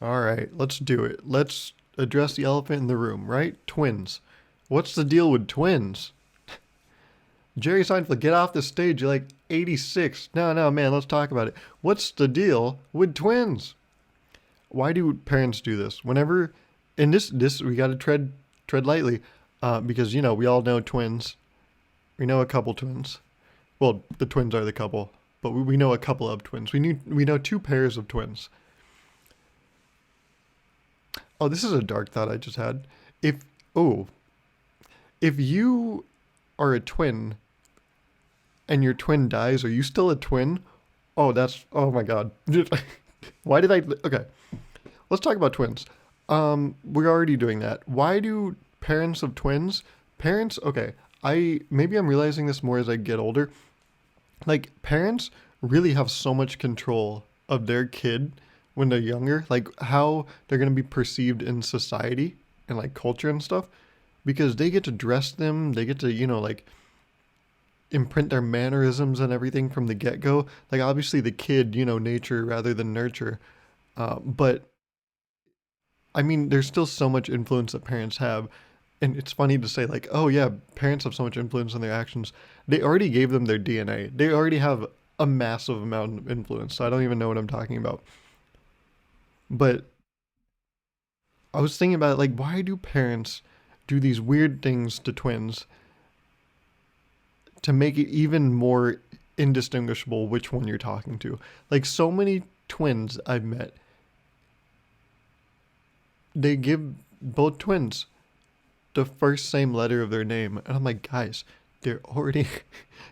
All right, let's do it. Let's address the elephant in the room, right? Twins. What's the deal with twins? Jerry Seinfeld, get off the stage. You're like 86. No, no, man, let's talk about it. What's the deal with twins? Why do parents do this? Whenever, and this we got to tread lightly, because we all know twins. We know a couple twins. Well, the twins are the couple, but we know a couple of twins. We know two pairs of twins. Oh, this is a dark thought I just had. If oh, if you are a twin and your twin dies, are you still a twin? Oh my god. Why did I? Okay, let's talk about twins. We're already doing that. Why do parents of twins, parents? Okay, maybe I'm realizing this more as I get older. Like parents really have so much control of their kid when they're younger, like how they're going to be perceived in society and like culture and stuff, because they get to dress them, they get to, like imprint their mannerisms and everything from the get go. Like obviously the kid, nature rather than nurture. But I mean, there's still so much influence that parents have. And it's funny to say, like, oh yeah, parents have so much influence on their actions. They already gave them their DNA. They already have a massive amount of influence. So I don't even know what I'm talking about. But I was thinking about, like, why do parents do these weird things to twins to make it even more indistinguishable which one you're talking to? Like, so many twins I've met, they give both twins the first same letter of their name. And I'm like, they're already,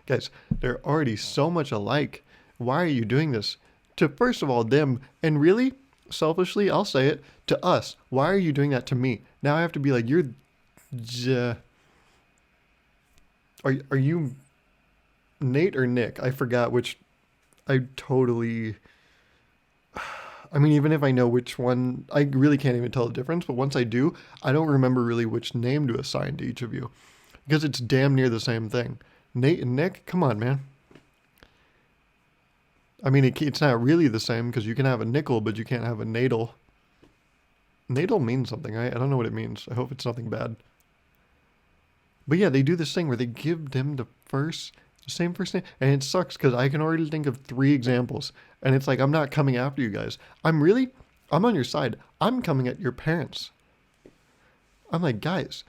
guys, they're already so much alike. Why are you doing this? To, first of all, them, and really, selfishly, I'll say it, to us. Why are you doing that to me? Now I have to be like, are you Nate or Nick? I forgot which. I totally. I mean, even if I know which one, I really can't even tell the difference. But once I do, I don't remember really which name to assign to each of you, because it's damn near the same thing. Nate and Nick, come on, man. I mean, it's not really the same because you can have a nickel, but you can't have a natal. Natal means something. I don't know what it means. I hope it's nothing bad. But yeah, they do this thing where they give them the same first name, and it sucks because I can already think of 3 examples, and it's like I'm not coming after you guys. I'm on your side. I'm coming at your parents. I'm like, guys,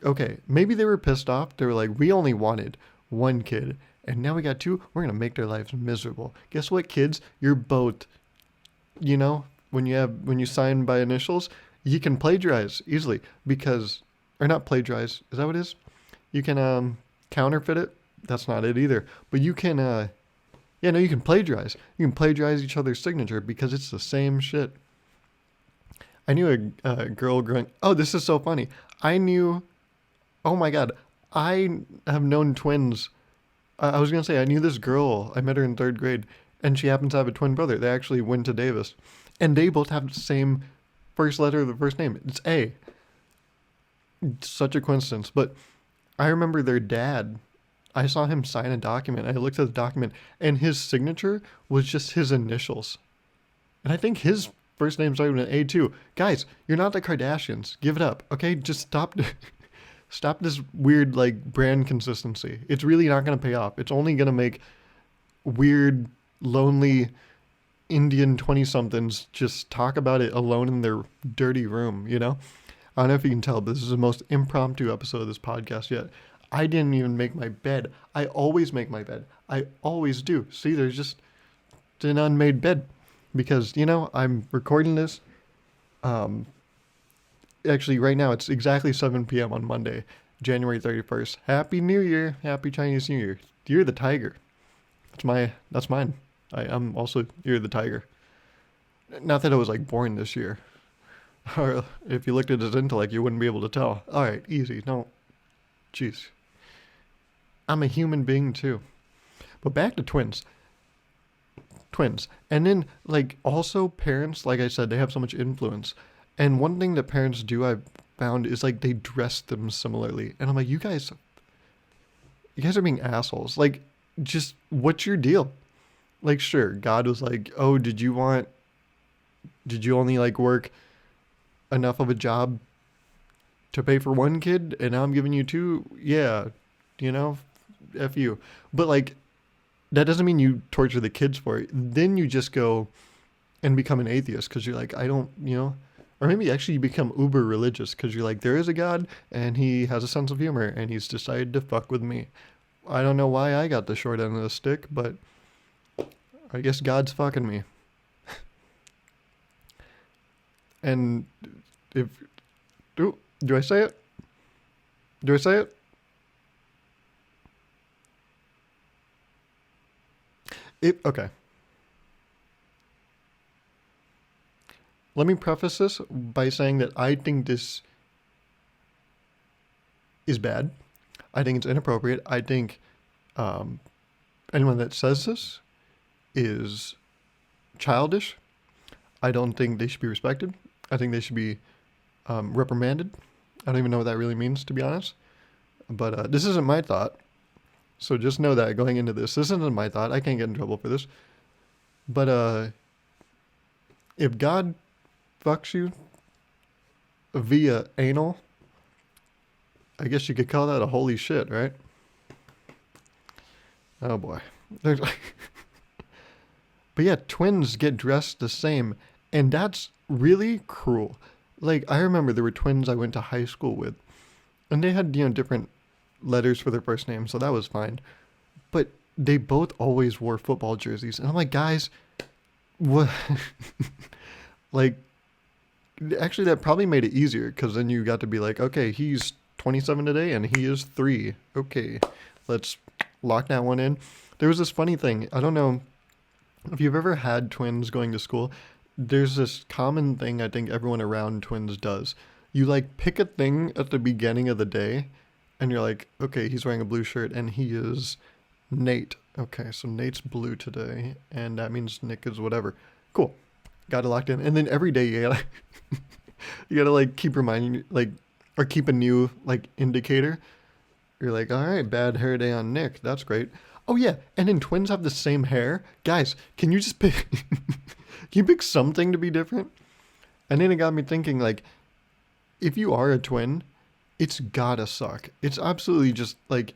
okay, maybe they were pissed off. They were like, we only wanted one kid, and now we got two. We're gonna make their lives miserable. Guess what, kids? You're both, when you sign by initials, you can plagiarize easily because, or not plagiarize. Is that what it is? You can counterfeit it. That's not it either. But you can, yeah, no, you can plagiarize. You can plagiarize each other's signature because it's the same shit. I knew a girl growing. Oh, this is so funny. I knew. Oh my god, I have known twins. I was gonna say I knew this girl. I met her in 3rd grade, and she happens to have a twin brother. They actually went to Davis, and they both have the same first letter of the first name. It's A. It's such a coincidence, but I remember their dad. I saw him sign a document. I looked at the document, and his signature was just his initials. And I think his first name started with an A too. Guys, you're not the Kardashians. Give it up, okay? Just stop. Stop this weird like brand consistency. It's really not going to pay off. It's only going to make weird, lonely Indian 20-somethings just talk about it alone in their dirty room, I don't know if you can tell, but this is the most impromptu episode of this podcast yet. I didn't even make my bed. I always make my bed. I always do. See, there's just an unmade bed because, I'm recording this. Actually, right now it's exactly 7 p.m. on Monday, January 31st. Happy New Year. Happy Chinese New Year. You're the tiger. That's mine. I'm also You're the tiger. Not that I was like born this year. Or if you looked at his intellect, you wouldn't be able to tell. All right, easy. No, jeez. I'm a human being too. But back to twins. Twins. And then, like, also parents, like I said, they have so much influence. And one thing that parents do, I've found, is like they dress them similarly. And I'm like, you guys are being assholes. Like, just what's your deal? Like, sure, God was like, oh, did you want Did you only like work enough of a job to pay for one kid and now I'm giving you two? Yeah, you know, F you. But like, that doesn't mean you torture the kids for it. Then you just go and become an atheist because you're like, I don't, or maybe actually you become uber religious because you're like, there is a God and he has a sense of humor and he's decided to fuck with me. I don't know why I got the short end of the stick, but I guess God's fucking me. And if, do I say it? Do I say it? Okay. Let me preface this by saying that I think this is bad. I think it's inappropriate. I think um, anyone that says this is childish. I don't think they should be respected. I think they should be reprimanded. I don't even know what that really means, to be honest. But this isn't my thought. So just know that going into this isn't my thought. I can't get in trouble for this. But if God fucks you via anal, I guess you could call that a holy shit, right? Oh boy. But yeah, twins get dressed the same, and that's really cruel. Like, I remember there were twins I went to high school with, and they had, different letters for their first name, so that was fine. But they both always wore football jerseys, and I'm like, guys, what? Like, actually, that probably made it easier, because then you got to be like, okay, he's 27 today, and he is 3. Okay, let's lock that one in. There was this funny thing. I don't know if you've ever had twins going to school. There's this common thing I think everyone around twins does. You like pick a thing at the beginning of the day, and you're like, okay, he's wearing a blue shirt, and he is Nate. Okay, so Nate's blue today, and that means Nick is whatever. Cool. Got it locked in. And then every day you gotta you gotta like keep reminding, like, or keep a new like indicator. You're like, all right, bad hair day on Nick. That's great. Oh yeah, and then twins have the same hair. Guys, can you just pick can you pick something to be different? And then it got me thinking, like, if you are a twin, it's gotta suck. It's absolutely just like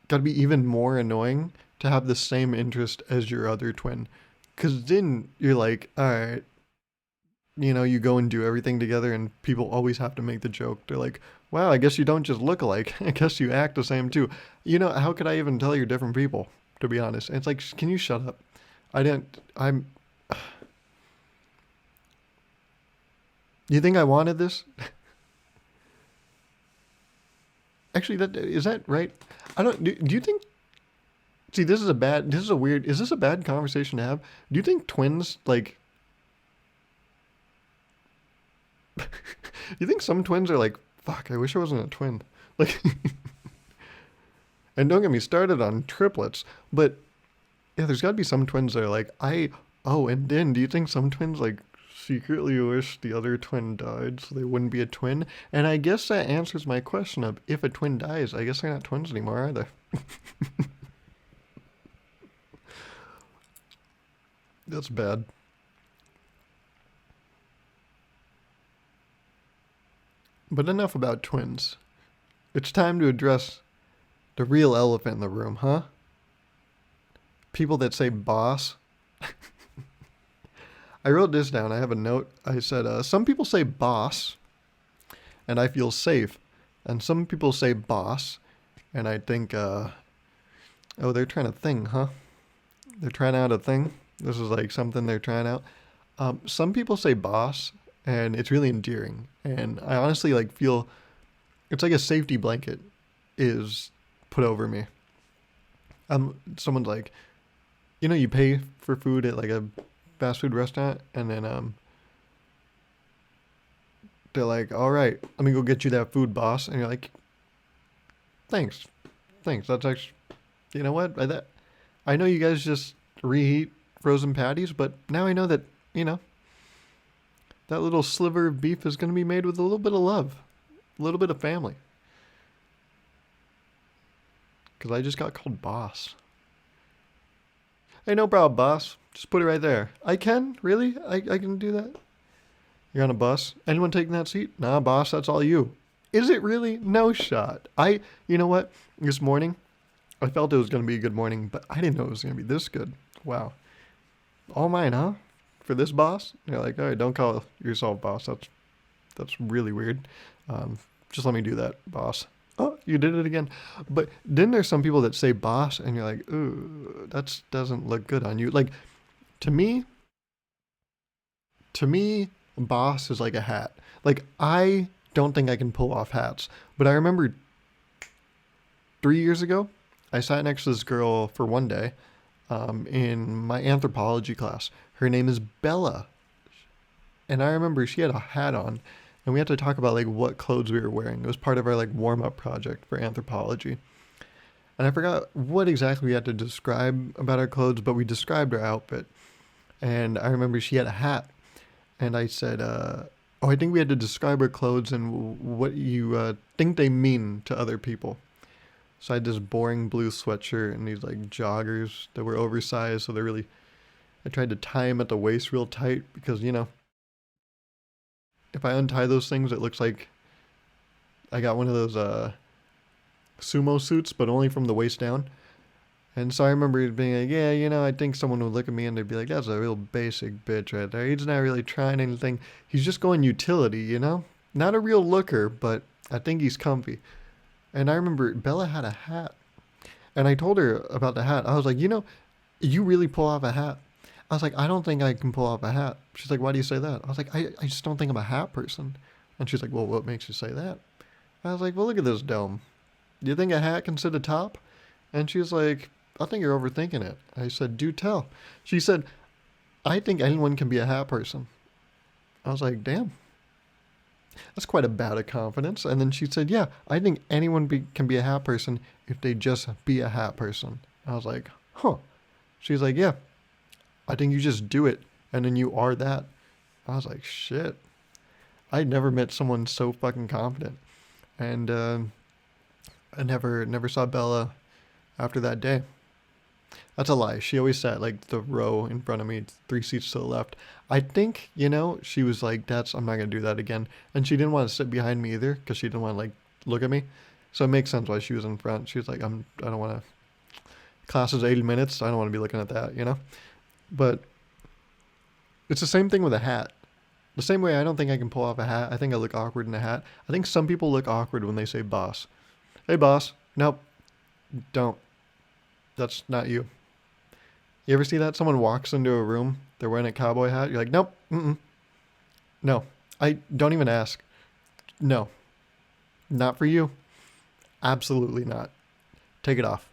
gotta be even more annoying to have the same interest as your other twin. Cause then you're like, all right, you go and do everything together, and people always have to make the joke. They're like, wow, I guess you don't just look alike. I guess you act the same too. How could I even tell you're different people, to be honest? And it's like, can you shut up? I'm, you think I wanted this? Actually, is that right? I don't, do you think, see, this is a bad conversation to have? Do you think twins, like, you think some twins are like, fuck, I wish I wasn't a twin? Like, and don't get me started on triplets, but yeah, there's got to be some twins that are like, and then do you think some twins like secretly wish the other twin died so they wouldn't be a twin? And I guess that answers my question of, if a twin dies, I guess they're not twins anymore, are they? That's bad. But enough about twins. It's time to address the real elephant in the room, huh? People that say boss. I wrote this down. I have a note. I said, some people say boss, and I feel safe. And some people say boss, and I think, they're trying a thing, huh? They're trying out a thing. This is like something they're trying out. Some people say boss, and it's really endearing. And I honestly like feel it's like a safety blanket is put over me. Someone's like, you pay for food at like a fast food restaurant, and then they're like, all right, let me go get you that food, boss. And you're like, thanks. That's actually, you know what? I know you guys just reheat frozen patties, but now I know that, that little sliver of beef is going to be made with a little bit of love, a little bit of family. Because I just got called boss. Hey, no problem, boss. Just put it right there. I can? Really? I can do that? You're on a bus. Anyone taking that seat? Nah, boss, that's all you. Is it really? No shot. You know what? This morning, I felt it was going to be a good morning, but I didn't know it was going to be this good. Wow. All mine, huh? For this boss? You're like, all right, don't call yourself boss. That's really weird. Um, just let me do that, boss. Oh, you did it again. But then there's some people that say boss, and you're like, ooh, that doesn't look good on you. Like, to me, to me, boss is like a hat. Like, I don't think I can pull off hats. But I remember 3 years ago, I sat next to this girl for one day in my anthropology class. Her name is Bella. And I remember she had a hat on, and we had to talk about like what clothes we were wearing. It was part of our like warm up project for anthropology. And I forgot what exactly we had to describe about our clothes, but we described our outfit. And I remember she had a hat, and I said, "Oh, I think we had to describe our clothes and what you think they mean to other people." So I had this boring blue sweatshirt and these like joggers that were oversized, so they're really. I tried to tie them at the waist real tight because if I untie those things, it looks like I got one of those sumo suits, but only from the waist down. And so I remember it being like, yeah, I think someone would look at me and they'd be like, that's a real basic bitch right there. He's not really trying anything. He's just going utility. Not a real looker, but I think he's comfy. And I remember Bella had a hat. And I told her about the hat. I was like, you really pull off a hat. I was like, I don't think I can pull off a hat. She's like, why do you say that? I was like, I just don't think I'm a hat person. And she's like, well, what makes you say that? I was like, well, look at this dome. Do you think a hat can sit atop? And she was like, I think you're overthinking it. I said, do tell. She said, I think anyone can be a hat person. I was like, damn, that's quite a bout of confidence. And then she said, yeah, I think anyone can be a hat person if they just be a hat person. I was like, huh. She's like, yeah, I think you just do it and then you are that. I was like, shit. I never met someone so fucking confident. And I never saw Bella after that day. That's a lie. She always sat like the row in front of me, 3 seats to the left. I think, she was like, I'm not going to do that again. And she didn't want to sit behind me either because she didn't want to like look at me. So it makes sense why she was in front. She was like, I don't want to, class is 80 minutes. So I don't want to be looking at that. But it's the same thing with a hat. The same way I don't think I can pull off a hat. I think I look awkward in a hat. I think some people look awkward when they say boss. Hey, boss. Nope. Don't. That's not you. You ever see that? Someone walks into a room, they're wearing a cowboy hat. You're like, nope. Mm-mm. No. I don't even ask. No. Not for you. Absolutely not. Take it off.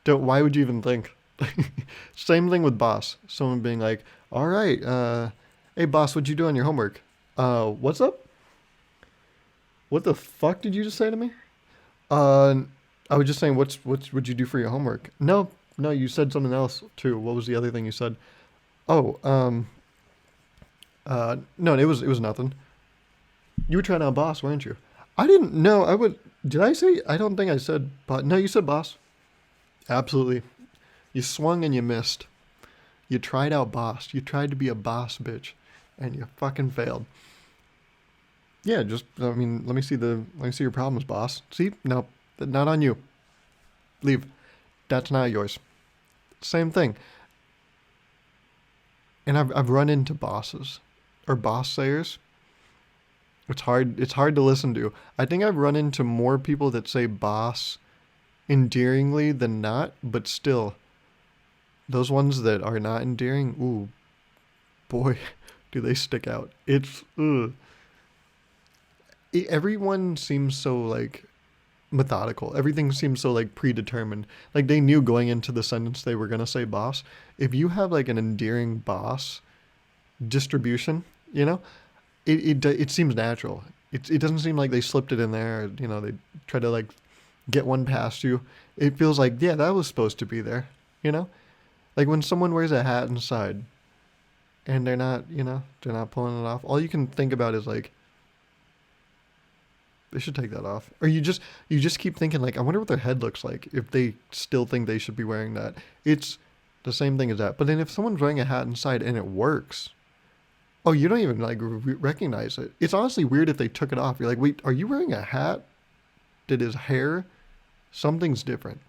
Why would you even think? Same thing with boss. Someone being like, all right, hey boss, what'd you do on your homework? What's up? What the fuck did you just say to me? Uh, I was just saying, what'd you do for your homework? No, no, you said something else too. What was the other thing you said? Oh, no, it was nothing. You were trying out boss, weren't you? I didn't know. I would. Did I say? I don't think I said. But no, you said boss. Absolutely. You swung and you missed. You tried out boss. You tried to be a boss bitch, and you fucking failed. Yeah, just let me see your problems, boss. See, no, not on you. Leave. That's not yours. Same thing. And I've run into bosses or boss sayers. It's hard. It's hard to listen to. I think I've run into more people that say boss endearingly than not, but still, those ones that are not endearing, ooh, boy, do they stick out. It's ugh. Everyone seems so like methodical. Everything seems so like predetermined. Like they knew going into the sentence they were gonna say boss. If you have like an endearing boss distribution, it seems natural. It doesn't seem like they slipped it in there. They try to like get one past you. It feels like, yeah, that was supposed to be there. You know, like when someone wears a hat inside and they're not pulling it off. All you can think about is like, they should take that off. Or you just keep thinking like, I wonder what their head looks like if they still think they should be wearing that. It's The same thing as that. But then if someone's wearing a hat inside and it works, oh, you don't even like recognize it. It's honestly weird if they took it off. You're like, wait, are you wearing a hat? Did his hair? Something's different.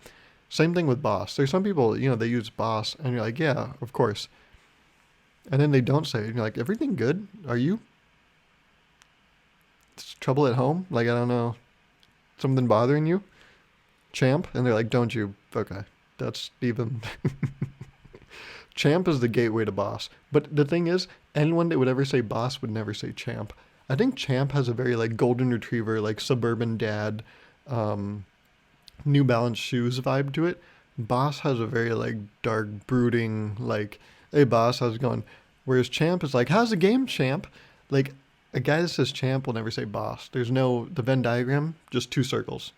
Same thing with Boss. There's some people, they use Boss, and you're like, yeah, of course. And then they don't say it. And you're like, everything good? Are you? Trouble at home? Like, I don't know. Something bothering you? Champ? And they're like, don't you? Okay. That's even. Champ is the gateway to Boss. But the thing is, anyone that would ever say Boss would never say Champ. I think Champ has a very like golden retriever, like suburban dad, New Balance shoes vibe to it. Boss has a very like dark, brooding, like, hey boss, how's it going? Whereas Champ is like, how's the game, Champ? Like, a guy that says Champ will never say boss. There's no, the Venn diagram, just two circles,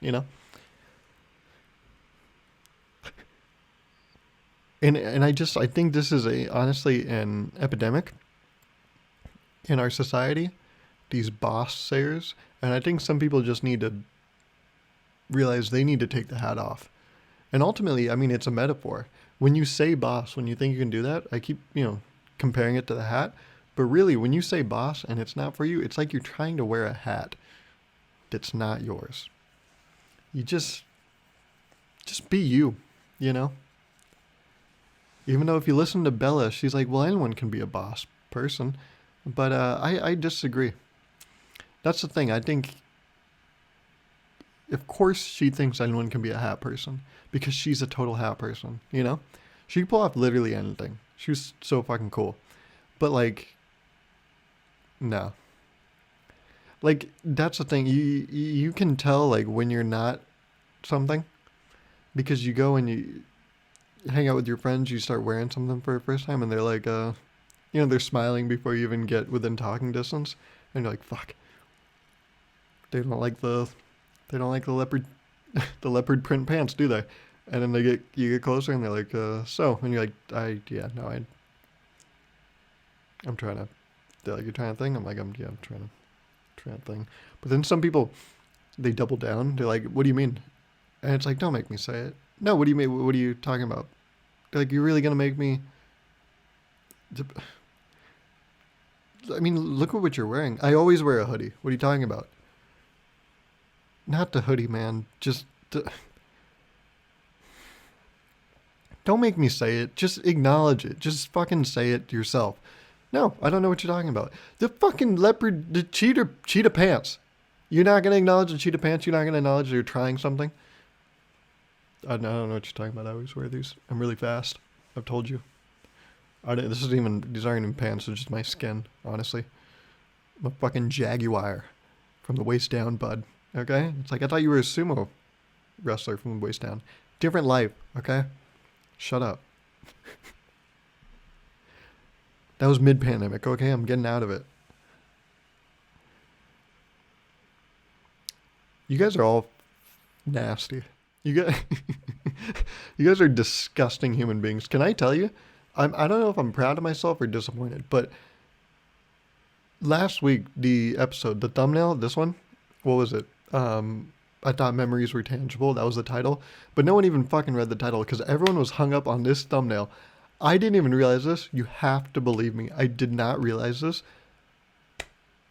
And I think this is honestly an epidemic in our society, these boss sayers. And I think some people just need to realize they need to take the hat off. And ultimately, I mean, it's a metaphor. When you say boss, when you think you can do that, I keep, comparing it to the hat. But really, when you say boss and it's not for you, it's like you're trying to wear a hat that's not yours. You just be you, Even though if you listen to Bella, she's like, well, anyone can be a boss person. But I disagree. That's the thing. I think, of course, she thinks anyone can be a hat person because she's a total hat person, She can pull off literally anything. She was so fucking cool. But, like, no. Like, that's the thing. You can tell, like, when you're not something because you go and you hang out with your friends, you start wearing something for the first time, and they're like, they're smiling before you even get within talking distance, and you're like, fuck. They don't like the leopard, the leopard print pants, do they? And then you get closer, and they're like, so, and you're like, I'm trying to. They're like, you're trying to thing. I'm like, I'm trying to thing. But then some people, they double down. They're like, what do you mean? And it's like, don't make me say it. No, what do you mean? What are you talking about? They're like, you're really gonna make me? I mean, look at what you're wearing. I always wear a hoodie. What are you talking about? Not the hoodie, man. Just don't make me say it. Just acknowledge it. Just fucking say it yourself. No, I don't know what you're talking about. The fucking leopard, the cheetah pants. You're not gonna acknowledge the cheetah pants. You're not gonna acknowledge you're trying something. I don't know what you're talking about. I always wear these. I'm really fast. I've told you. These aren't even pants. They're just my skin, honestly. I'm a fucking jaguar from the waist down, bud. Okay? It's like I thought you were a sumo wrestler from the waist down. Different life, okay? Shut up. That was mid-pandemic, okay? I'm getting out of it. You guys are all nasty. You guys are disgusting human beings. Can I tell you? I don't know if I'm proud of myself or disappointed, but last week, the episode, the thumbnail, this one, what was it? I thought memories were tangible. That was the title. But no one even fucking read the title because everyone was hung up on this thumbnail. I didn't even realize this. You have to believe me. I did not realize this.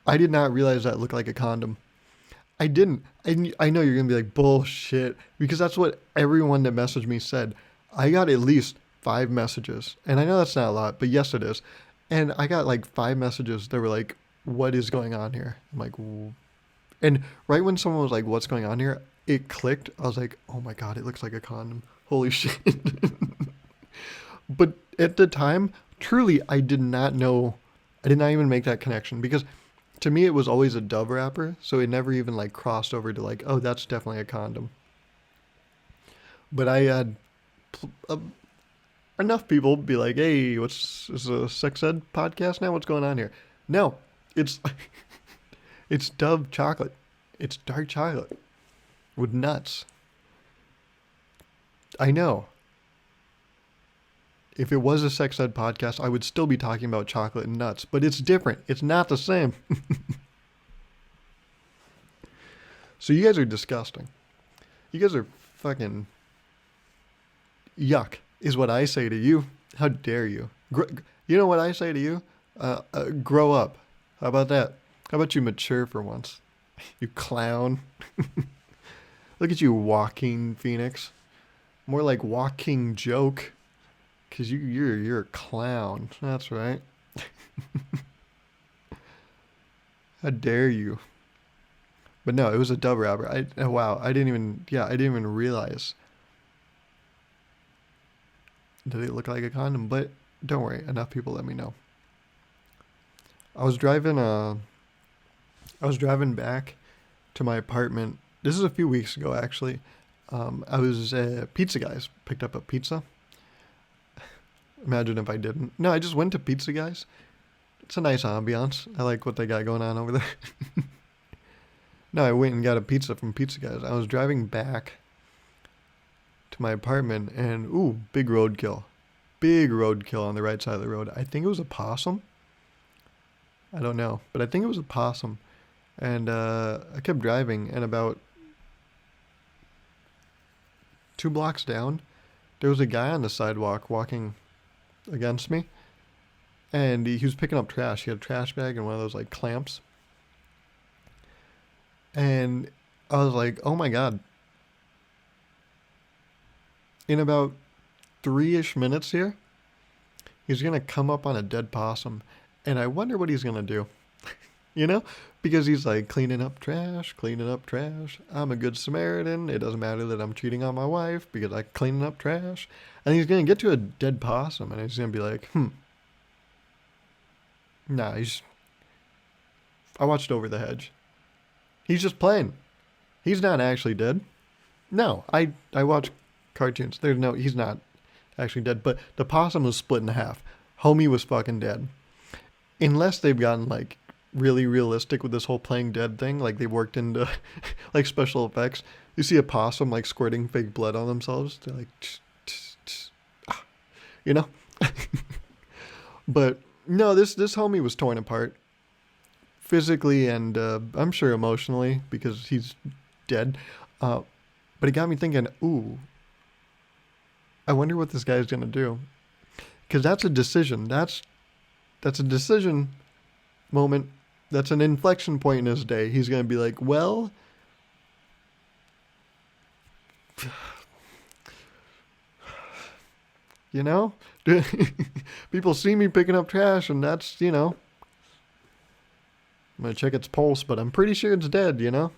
I did not realize that looked like a condom. I didn't. I know you're going to be like, bullshit. Because that's what everyone that messaged me said. I got at least 5 messages. And I know that's not a lot, but yes, it is. And I got like 5 messages that were like, what is going on here? I'm like, whoa. And right when someone was like, what's going on here? It clicked. I was like, oh my God, it looks like a condom. Holy shit. But at the time, truly, I did not know. I did not even make that connection because to me, it was always a Dove wrapper. So it never even like crossed over to like, oh, that's definitely a condom. But I had enough people be like, hey, is this a sex ed podcast now? What's going on here? No, it's it's Dove chocolate. It's dark chocolate with nuts. I know. If it was a sex ed podcast, I would still be talking about chocolate and nuts, but it's different. It's not the same. So you guys are disgusting. You guys are fucking yuck, is what I say to you. How dare you? You know what I say to you? Grow up. How about that? How about you mature for once? You clown. Look at you, walking Phoenix. More like walking joke. Cause you're a clown. That's right. How dare you? But no, it was a dub rapper. Wow, I didn't even realize that it looked like a condom. But don't worry, enough people let me know. I was driving I was driving back to my apartment. This is a few weeks ago actually. I was Pizza Guys, picked up a pizza. Imagine if I didn't. No, I just went to Pizza Guys. It's a nice ambiance. I like what they got going on over there. No, I went and got a pizza from Pizza Guys. I was driving back to my apartment and ooh, big roadkill. Big roadkill on the right side of the road. I think it was a possum. I don't know, but I think it was a possum. And I kept driving, and about 2 blocks down, there was a guy on the sidewalk walking against me, and he was picking up trash. He had a trash bag and one of those like clamps. And I was like, oh my God. In about 3-ish minutes here, he's going to come up on a dead possum. And I wonder what he's going to do. You know? Because he's like cleaning up trash, cleaning up trash. I'm a good Samaritan. It doesn't matter that I'm cheating on my wife because I'm cleaning up trash. And he's going to get to a dead possum and he's going to be like, nah, I watched Over the Hedge. He's just playing. He's not actually dead. No, I watch cartoons. He's not actually dead. But the possum was split in half. Homie was fucking dead. Unless they've gotten like really realistic with this whole playing dead thing, like they worked into like special effects. You see a possum like squirting fake blood on themselves. They're like, tss, tss, tss, ah, you know. But no, this homie was torn apart physically and I'm sure emotionally because he's dead. But it got me thinking, ooh, I wonder what this guy's gonna do, because that's a decision. That's a decision moment. That's an inflection point in his day. He's gonna be like, well, you know, people see me picking up trash, and that's, you know, I'm gonna check its pulse, but I'm pretty sure it's dead, you know.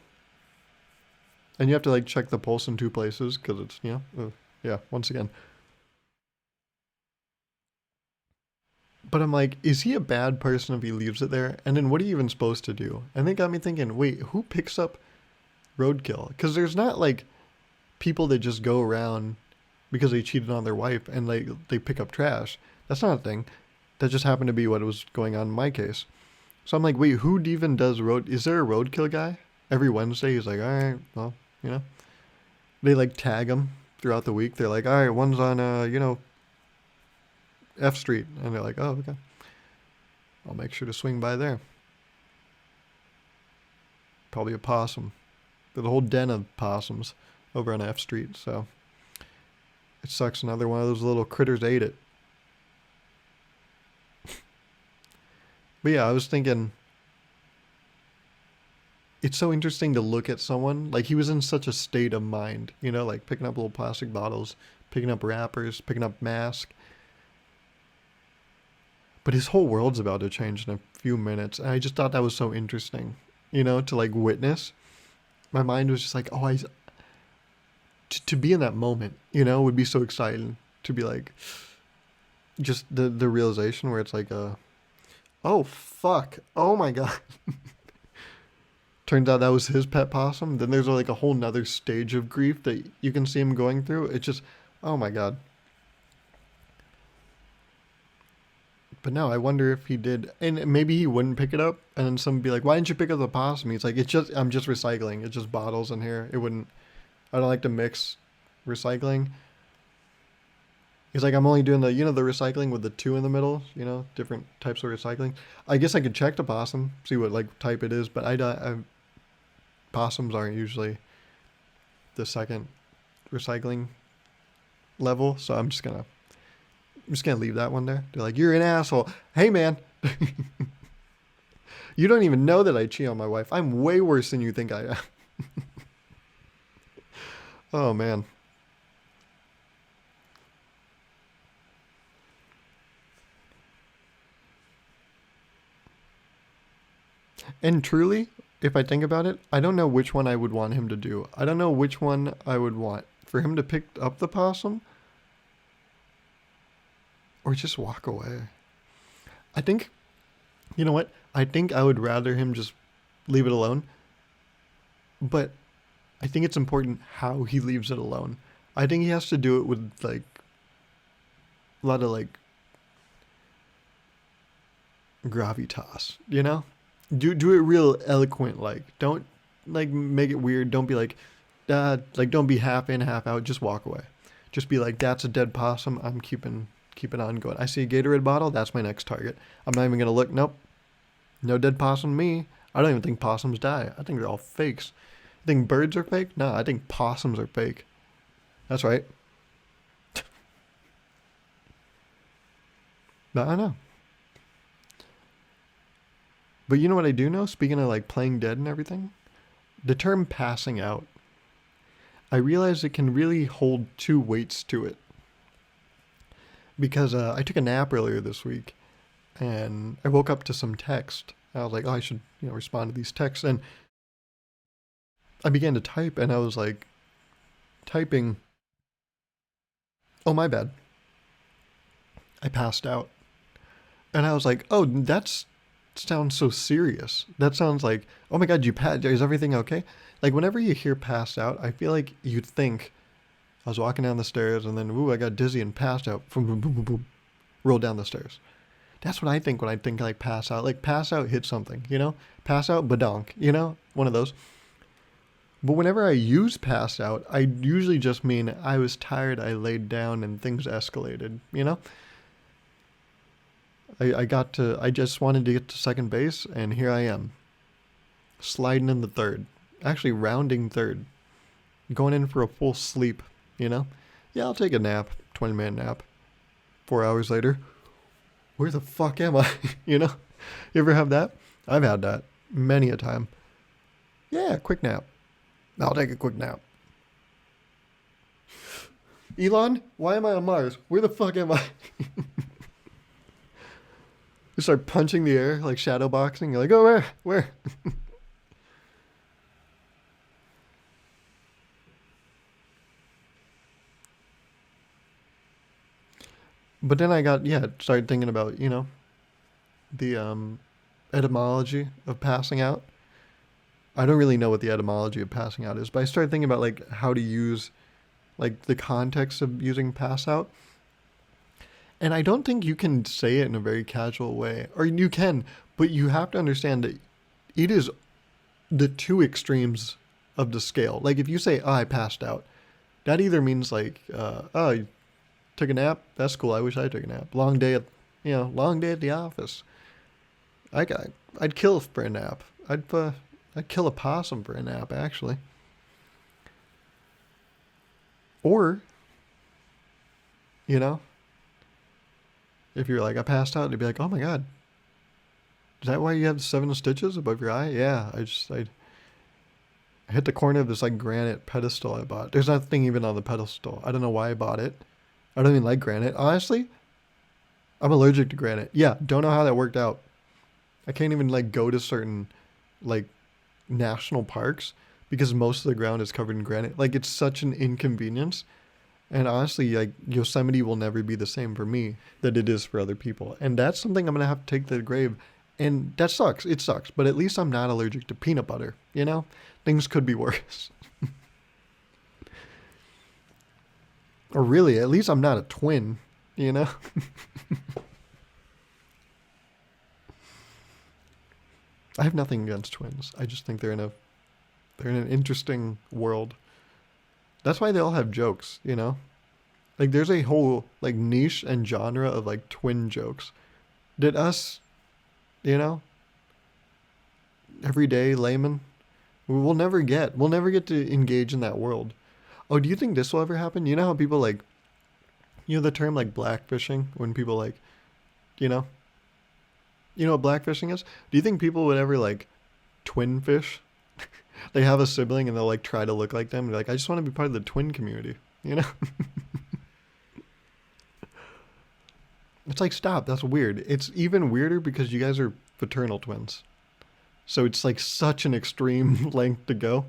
And you have to like check the pulse in 2 places because it's, you know, yeah. Once again, but I'm like, is he a bad person if he leaves it there? And then what are you even supposed to do? And it got me thinking, wait, who picks up roadkill? Because there's not like people that just go around because they cheated on their wife and like they pick up trash. That's not a thing. That just happened to be what was going on in my case. So I'm like, wait, who even does road? Is there a roadkill guy? Every Wednesday, he's like, all right, well, you know, they like tag him throughout the week. They're like, all right, one's on, you know, F Street, and they're like, oh, okay, I'll make sure to swing by there. Probably a possum. There's a whole den of possums over on F Street, so it sucks. Another one of those little critters ate it. But yeah, I was thinking, it's so interesting to look at someone like he was in such a state of mind, you know, like picking up little plastic bottles, picking up wrappers, picking up masks. But his whole world's about to change in a few minutes, and I just thought that was so interesting, you know, to like witness. My mind was just like, oh, to be in that moment, you know, would be so exciting to be like, just the realization where it's like, oh fuck, oh my god. Turns out that was his pet possum. Then there's like a whole nother stage of grief that you can see him going through. It's just, oh my god. But no, I wonder if he did, and maybe he wouldn't pick it up, and then someone would be like, "Why didn't you pick up the possum?" He's like, I'm just recycling. It's just bottles in here. It wouldn't. I don't like to mix recycling." He's like, "I'm only doing the, you know, the recycling with the two in the middle. You know, different types of recycling. I guess I could check the possum, see what like type it is, but possums aren't usually the second recycling level, so I'm just gonna I'm just gonna leave that one there. They're like, you're an asshole. Hey man, you don't even know that I cheat on my wife. I'm way worse than you think I am. Oh man. And truly, if I think about it, I don't know which one I would want him to do. I don't know which one I would want. For him to pick up the possum or just walk away. I think, you know what? I think I would rather him just leave it alone. But I think it's important how he leaves it alone. I think he has to do it with like a lot of like gravitas, you know? Do it real eloquent like. Don't like make it weird. Don't be like don't be half in, half out. Just walk away. Just be like, that's a dead possum. I'm keeping on going. I see a Gatorade bottle, that's my next target. I'm not even gonna look. Nope. No dead possum me. I don't even think possums die. I think they're all fakes. You think birds are fake? No, I think possums are fake. That's right. No, I know. But you know what I do know? Speaking of like playing dead and everything, the term passing out, I realize it can really hold two weights to it. Because I took a nap earlier this week and I woke up to some text. I was like, oh, I should, respond to these texts. And I began to type and I was like, typing, oh, my bad. I passed out. And I was like, oh, that sounds so serious. That sounds like, oh my God, is everything okay? Like whenever you hear passed out, I feel like you'd think, I was walking down the stairs and then, ooh, I got dizzy and passed out. Boom, boom, boom, boom, boom. Rolled down the stairs. That's what I think when I think like pass out. Like pass out, hit something, Pass out, badonk, One of those. But whenever I use pass out, I usually just mean I was tired, I laid down, and things escalated, I just wanted to get to second base, and here I am. Sliding in the third. Actually, rounding third. Going in for a full sleep, Yeah, I'll take a nap. 20-minute nap. 4 hours later. Where the fuck am I? You ever have that? I've had that many a time. Yeah, quick nap. I'll take a quick nap. Elon, why am I on Mars? Where the fuck am I? You start punching the air, like shadow boxing. You're like, oh, where? Where? But then started thinking about, the etymology of passing out. I don't really know what the etymology of passing out is, but I started thinking about like how to use like the context of using pass out. And I don't think you can say it in a very casual way. Or you can, but you have to understand that it is the two extremes of the scale. Like if you say, oh, I passed out, that either means like, oh, you took a nap? That's cool. I wish I took a nap. Long day at the office. I'd kill for a nap. I'd kill a possum for a nap, actually. Or, if you're like, I passed out, they'd be like, oh my God, is that why you have 7 stitches above your eye? Yeah, I hit the corner of this like granite pedestal I bought. There's nothing even on the pedestal. I don't know why I bought it. I don't even like granite. Honestly, I'm allergic to granite. Yeah, don't know how that worked out. I can't even like go to certain like national parks because most of the ground is covered in granite. Like it's such an inconvenience. And honestly, like Yosemite will never be the same for me that it is for other people. And that's something I'm going to have to take to the grave. And that sucks. It sucks. But at least I'm not allergic to peanut butter, Things could be worse. Or really, at least I'm not a twin, I have nothing against twins. I just think they're in an interesting world. That's why they all have jokes, Like there's a whole like niche and genre of like twin jokes that us, everyday layman, we'll never get. We'll never get to engage in that world. Oh, do you think this will ever happen? You know how people like You know the term like blackfishing when people like, you know, you know what blackfishing is? Do you think people would ever like twin fish? They have a sibling and they'll like try to look like them. They're like, I just want to be part of the twin community. You know? It's like, stop. That's weird. It's even weirder because you guys are fraternal twins. So it's like such an extreme length to go.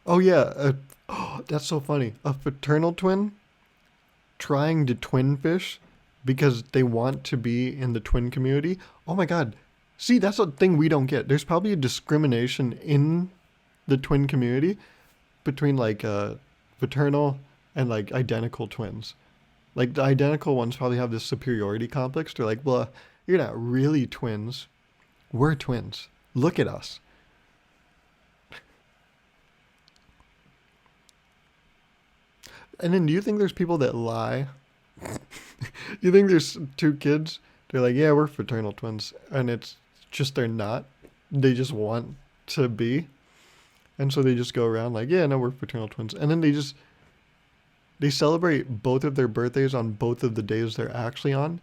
Oh, yeah. Oh, that's so funny. A fraternal twin trying to twin fish because they want to be in the twin community. Oh my God. See, that's a thing we don't get. There's probably a discrimination in the twin community between like fraternal and like identical twins. Like the identical ones probably have this superiority complex. They're like, well, you're not really twins. We're twins. Look at us. And then do you think there's people that lie? You think there's two kids? They're like, yeah, we're fraternal twins. And it's just they're not. They just want to be. And so they just go around like, yeah, no, we're fraternal twins. And then they celebrate both of their birthdays on both of the days they're actually on.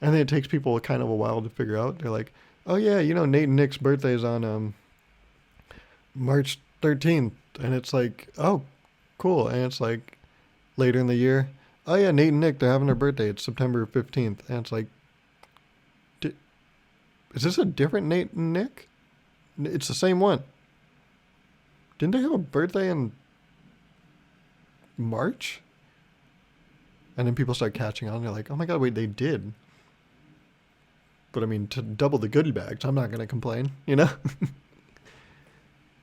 And then it takes people kind of a while to figure out. They're like, oh yeah, you know, Nate and Nick's birthday's on March 13th. And it's like, oh, cool. And it's like later in the year, oh yeah, Nate and Nick, they're having their birthday. It's September 15th. And it's like, is this a different Nate and Nick? It's the same one. Didn't they have a birthday in March? And then people start catching on. They're like, oh my God, wait, they did. But I mean, to double the goodie bags, I'm not going to complain, you know?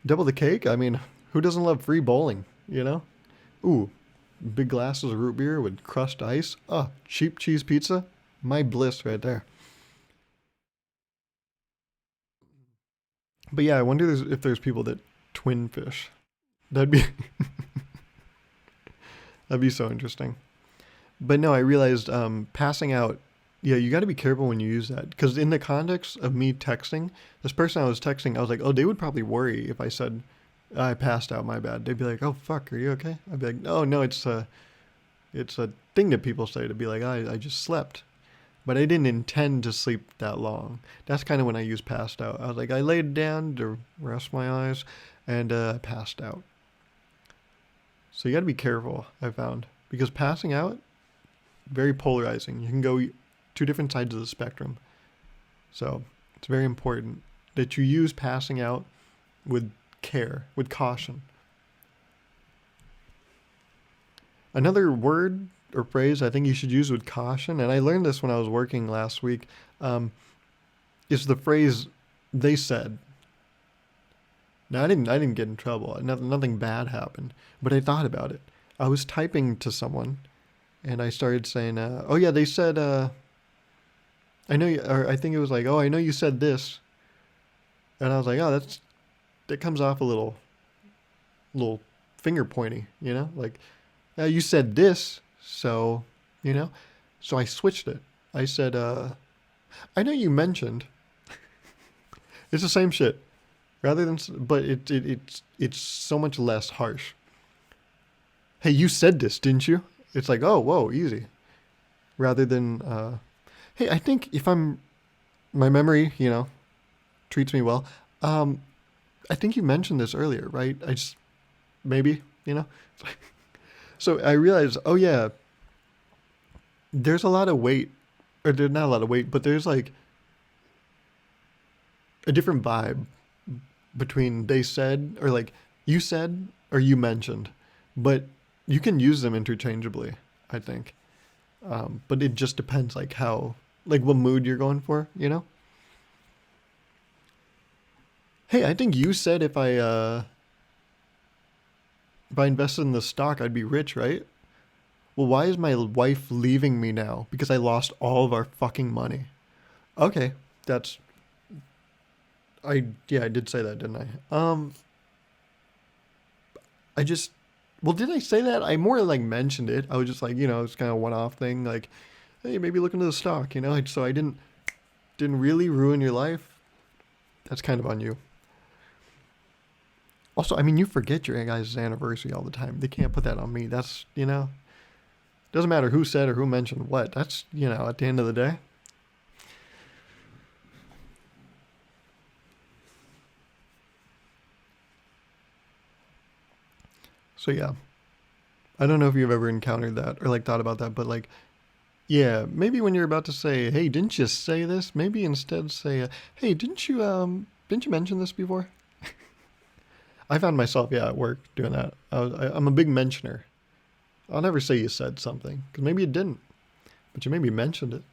Double the cake? I mean, who doesn't love free bowling, you know? Ooh, big glasses of root beer with crushed ice. Oh, cheap cheese pizza. My bliss right there. But yeah, I wonder if there's people that twin fish. That'd be that'd be so interesting. But no, I realized passing out. Yeah, you got to be careful when you use that because in the context of me texting, this person I was texting, I was like, oh, they would probably worry if I said I passed out. My bad. They'd be like, oh fuck, are you okay? I'd be like, oh no, it's a thing that people say to be like, I just slept. But I didn't intend to sleep that long. That's kind of when I used passed out. I was like, I laid down to rest my eyes and passed out. So you got to be careful, I found. Because passing out, very polarizing. You can go two different sides of the spectrum. So it's very important that you use passing out with care, with caution. Another word or phrase I think you should use with caution, and I learned this when I was working last week, is the phrase "they said." Now I didn't get in trouble. Nothing bad happened, but I thought about it. I was typing to someone, and I started saying, "Oh yeah, they said." I know, or I think it was like, "Oh, I know you said this," and I was like, "Oh, that comes off a little finger pointy, you know, like, you said this." So, you know, so I switched it. I said, I know you mentioned. It's the same shit. Rather than, but it's so much less harsh. Hey, you said this, didn't you? It's like, oh, whoa, easy. Rather than, hey, I think if my memory, you know, treats me well. I think you mentioned this earlier, right? I just, maybe, you know. So I realized, oh yeah, there's a lot of weight, or there's not a lot of weight, but there's like a different vibe between they said, or like you said, or you mentioned, but you can use them interchangeably, I think. But it just depends like like what mood you're going for, you know? Hey, I think you said if I invested in the stock, I'd be rich, right? Well, why is my wife leaving me now? Because I lost all of our fucking money. Okay, that's I did say that, didn't I? I just well, did I say that? I more like mentioned it. I was just like, you know, it's kind of a one-off thing like, hey, maybe look into the stock, you know? So I didn't really ruin your life. That's kind of on you. Also, I mean, you forget your guys' anniversary all the time. They can't put that on me. That's, you know, Doesn't matter who said or who mentioned what. That's, at the end of the day. So yeah, I don't know if you've ever encountered that or like thought about that, but like, yeah, maybe when you're about to say, "Hey, didn't you say this?" Maybe instead say, "Hey, didn't you mention this before?" I found myself, yeah, at work doing that. I'm a big mentioner. I'll never say you said something because maybe you didn't, but you maybe mentioned it.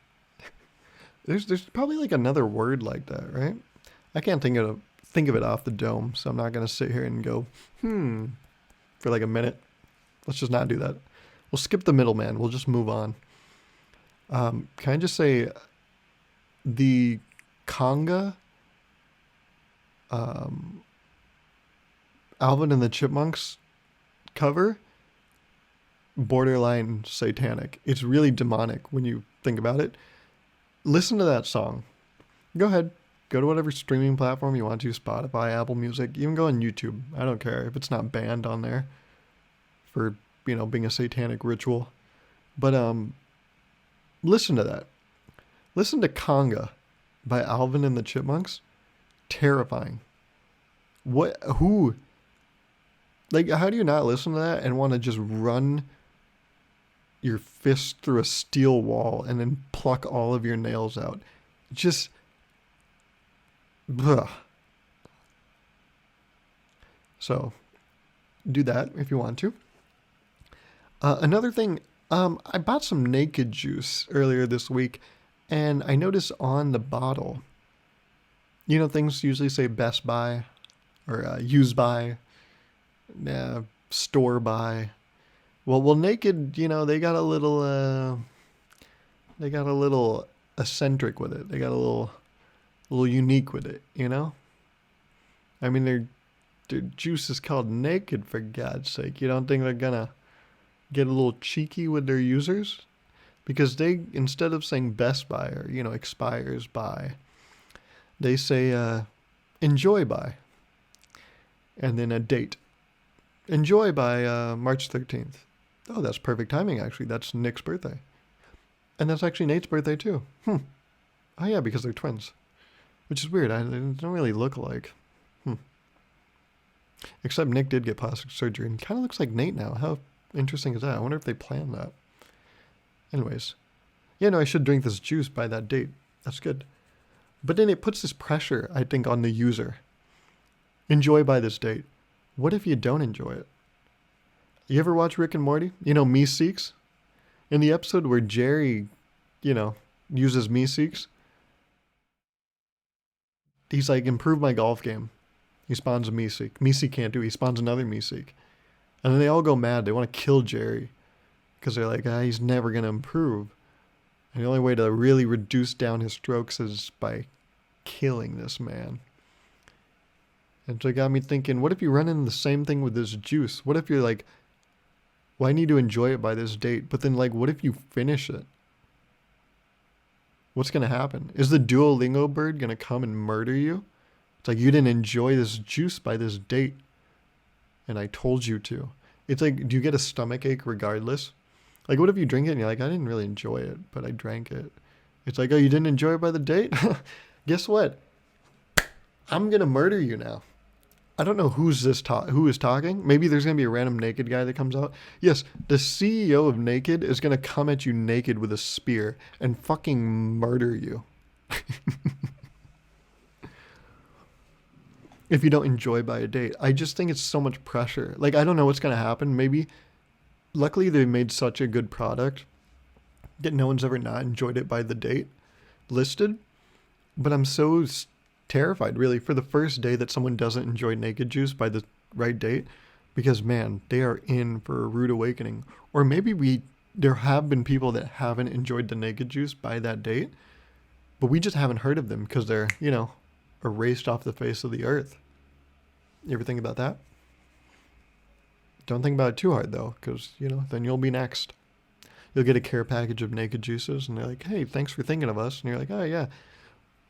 There's probably like another word like that, right? I can't think of it off the dome, so I'm not gonna sit here and go for like a minute. Let's just not do that. We'll skip the middleman. We'll just move on. Can I just say the conga, um, Alvin and the Chipmunks cover, borderline satanic. It's really demonic when you think about it. Listen to that song. Go ahead. Go to whatever streaming platform you want to, Spotify, Apple Music, even go on YouTube. I don't care if it's not banned on there for, being a satanic ritual. But listen to that. Listen to Conga by Alvin and the Chipmunks. Terrifying. Who like how do you not listen to that and want to just run your fist through a steel wall and then pluck all of your nails out? Just ugh. So do that if you want to. Another thing, I bought some naked juice earlier this week, and I noticed on the bottle, things usually say Best Buy or use by, store by. Well, naked, they got a little eccentric with it. They got a little unique with it. I mean, their juice is called naked, for God's sake. You don't think they're gonna get a little cheeky with their users? Because they, instead of saying Best Buy or, expires by, they say enjoy by. And then a date. Enjoy by March 13th. Oh, that's perfect timing, actually. That's Nick's birthday. And that's actually Nate's birthday, too. Oh, yeah, because they're twins. Which is weird. They don't really look alike. Except Nick did get plastic surgery and kind of looks like Nate now. How interesting is that? I wonder if they planned that. Anyways. Yeah, no, I should drink this juice by that date. That's good. But then it puts this pressure, I think, on the user. Enjoy by this date. What if you don't enjoy it? You ever watch Rick and Morty? Meeseeks? In the episode where Jerry, uses Meeseeks, he's like, improve my golf game. He spawns a Meeseek. Meeseek can't do it. He spawns another Meeseek. And then they all go mad. They want to kill Jerry. Because they're like, he's never going to improve. And the only way to really reduce down his strokes is by killing this man. And so it got me thinking, what if you run into the same thing with this juice? What if you're like, well, I need to enjoy it by this date. But then, like, what if you finish it? What's going to happen? Is the Duolingo bird going to come and murder you? It's like, you didn't enjoy this juice by this date. And I told you to. It's like, do you get a stomach ache regardless? Like, what if you drink it and you're like, I didn't really enjoy it, but I drank it. It's like, oh, you didn't enjoy it by the date? Guess what? I'm going to murder you now. I don't know who is talking. Maybe there's going to be a random naked guy that comes out. Yes, the CEO of Naked is going to come at you naked with a spear and fucking murder you. If you don't enjoy by a date. I just think it's so much pressure. Like, I don't know what's going to happen. Maybe, luckily they made such a good product that no one's ever not enjoyed it by the date listed. But I'm so terrified, really, for the first day that someone doesn't enjoy naked juice by the right date, because man, they are in for a rude awakening. Or maybe there have been people that haven't enjoyed the naked juice by that date, but we just haven't heard of them because they're, erased off the face of the earth. You ever think about that? Don't think about it too hard though, because, then you'll be next. You'll get a care package of naked juices and they're like, hey, thanks for thinking of us. And you're like, oh yeah.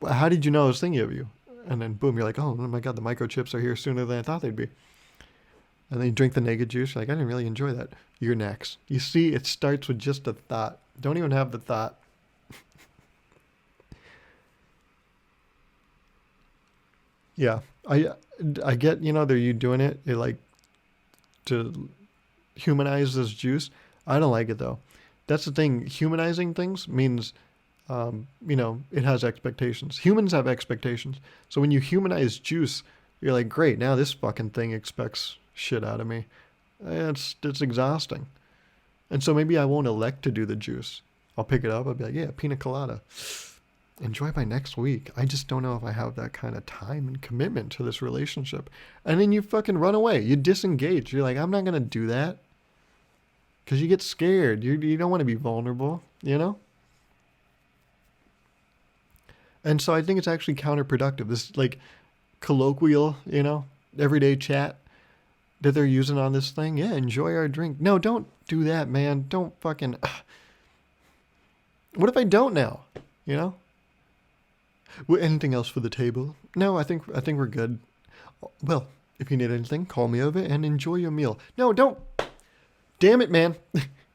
How did you know I was thinking of you? And then boom, you're like, oh my God, the microchips are here sooner than I thought they'd be. And then you drink the naked juice. You're like, I didn't really enjoy that. You're next. You see, it starts with just a thought. Don't even have the thought. Yeah. I get, they're you doing it. They like to humanize this juice. I don't like it though. That's the thing. Humanizing things means, it has expectations. Humans have expectations. So when you humanize juice, you're like, great, now this fucking thing expects shit out of me. It's exhausting. And so maybe I won't elect to do the juice. I'll pick it up. I'll be like, yeah, pina colada. Enjoy my next week. I just don't know if I have that kind of time and commitment to this relationship. And then you fucking run away. You disengage. You're like, I'm not going to do that. Because you get scared. You don't want to be vulnerable, And so I think it's actually counterproductive. This like colloquial, everyday chat that they're using on this thing. Yeah, enjoy our drink. No, don't do that, man. Don't fucking. What if I don't now? Anything else for the table? No, I think we're good. Well, if you need anything, call me over and enjoy your meal. No, don't. Damn it, man.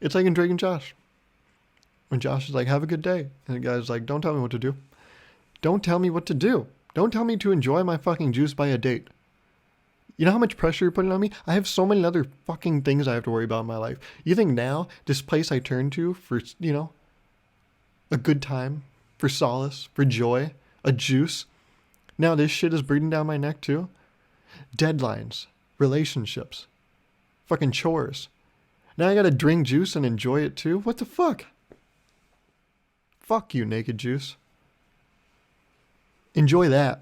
It's like in Drake and Josh. When Josh is like, have a good day. And the guy's like, don't tell me what to do. Don't tell me what to do. Don't tell me to enjoy my fucking juice by a date. You know how much pressure you're putting on me? I have so many other fucking things I have to worry about in my life. You think now, this place I turn to for, a good time, for solace, for joy, a juice, now this shit is breathing down my neck too? Deadlines, relationships, fucking chores. Now I gotta drink juice and enjoy it too? What the fuck? Fuck you, naked juice. Enjoy that.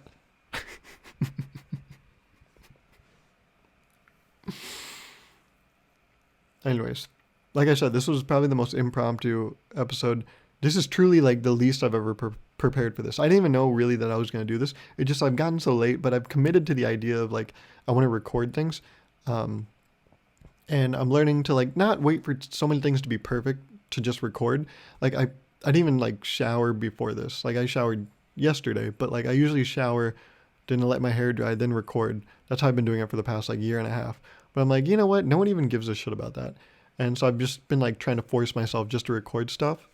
Anyways, like I said, this was probably the most impromptu episode. This is truly like the least I've ever prepared for this. I didn't even know really that I was going to do this. It just, I've gotten so late, but I've committed to the idea of like, I want to record things. And I'm learning to like not wait for so many things to be perfect to just record. Like I didn't even like shower before this. Like I showered yesterday, but like I usually shower, didn't let my hair dry, then record. That's how I've been doing it for the past like year and a half. But I'm like, you know what? No one even gives a shit about that. And so I've just been like trying to force myself just to record stuff.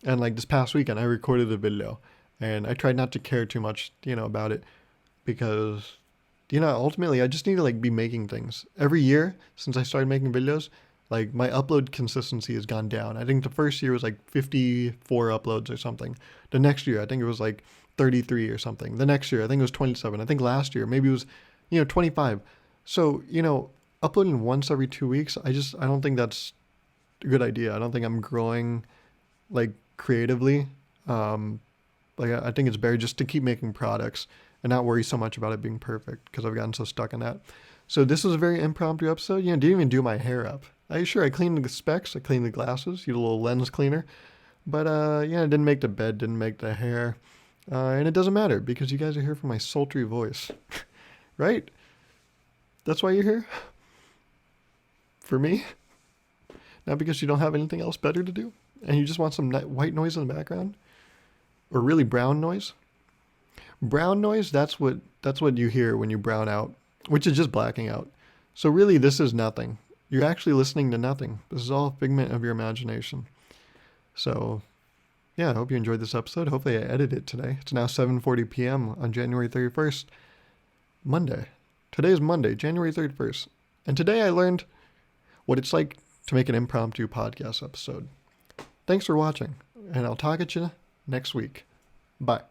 And like this past weekend, I recorded a video and I tried not to care too much, about it because, ultimately I just need to like be making things. Every year since I started making videos, like my upload consistency has gone down. I think the first year was like 54 uploads or something. The next year, I think it was like 33 or something. The next year, I think it was 27. I think last year, maybe it was, 25. So, uploading once every 2 weeks, I don't think that's a good idea. I don't think I'm growing like creatively. Like I think it's better just to keep making products and not worry so much about it being perfect because I've gotten so stuck in that. So this was a very impromptu episode. Didn't even do my hair up. I cleaned the specs, I cleaned the glasses, used a little lens cleaner. But I didn't make the bed, didn't make the hair. And it doesn't matter because you guys are here for my sultry voice. Right? That's why you're here? For me? Not because you don't have anything else better to do? And you just want some white noise in the background? Or really brown noise? Brown noise, that's what you hear when you brown out, which is just blacking out. So really, this is nothing. You're actually listening to nothing. This is all a figment of your imagination. So, yeah, I hope you enjoyed this episode. Hopefully I edited it today. It's now 7:40 p.m. on January 31st, Monday. Today is Monday, January 31st. And today I learned what it's like to make an impromptu podcast episode. Thanks for watching, and I'll talk at you next week. Bye.